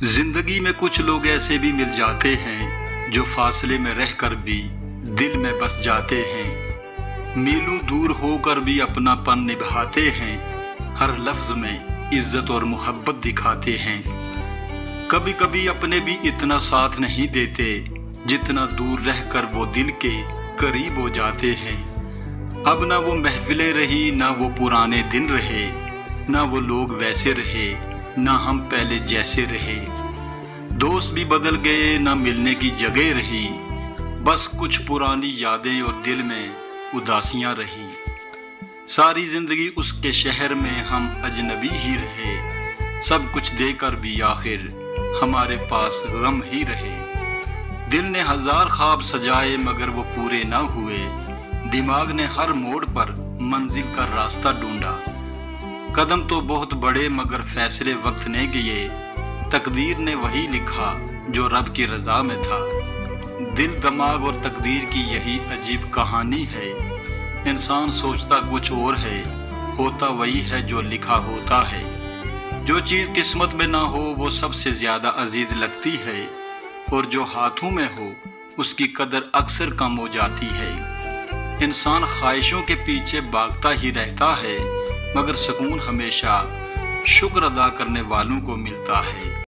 जिंदगी में कुछ लोग ऐसे भी मिल जाते हैं जो फासले में रह कर भी दिल में बस जाते हैं। मीलों दूर होकर भी अपनापन निभाते हैं, हर लफ्ज में इज्जत और मोहब्बत दिखाते हैं। कभी कभी अपने भी इतना साथ नहीं देते जितना दूर रहकर वो दिल के करीब हो जाते हैं। अब ना वो महफिलें रही, ना वो पुराने दिन रहे, ना वो लोग वैसे रहे, ना हम पहले जैसे रहे। दोस्त भी बदल गए, ना मिलने की जगह रही, बस कुछ पुरानी यादें और दिल में उदासियां रही। सारी जिंदगी उसके शहर में हम अजनबी ही रहे, सब कुछ देकर भी आखिर हमारे पास गम ही रहे। दिल ने हजार ख्वाब सजाए मगर वो पूरे ना हुए, दिमाग ने हर मोड़ पर मंजिल का रास्ता ढूंढा। कदम तो बहुत बड़े मगर फैसले वक्त ने किए, तकदीर ने वही लिखा जो रब की रजा में था। दिल, दिमाग और तकदीर की यही अजीब कहानी है। इंसान सोचता कुछ और है, होता वही है जो लिखा होता है। जो चीज़ किस्मत में ना हो वो सबसे ज्यादा अजीज लगती है, और जो हाथों में हो उसकी कदर अक्सर कम हो जाती है। इंसान ख्वाहिशों के पीछे भागता ही रहता है, मगर सुकून हमेशा शुक्र अदा करने वालों को मिलता है।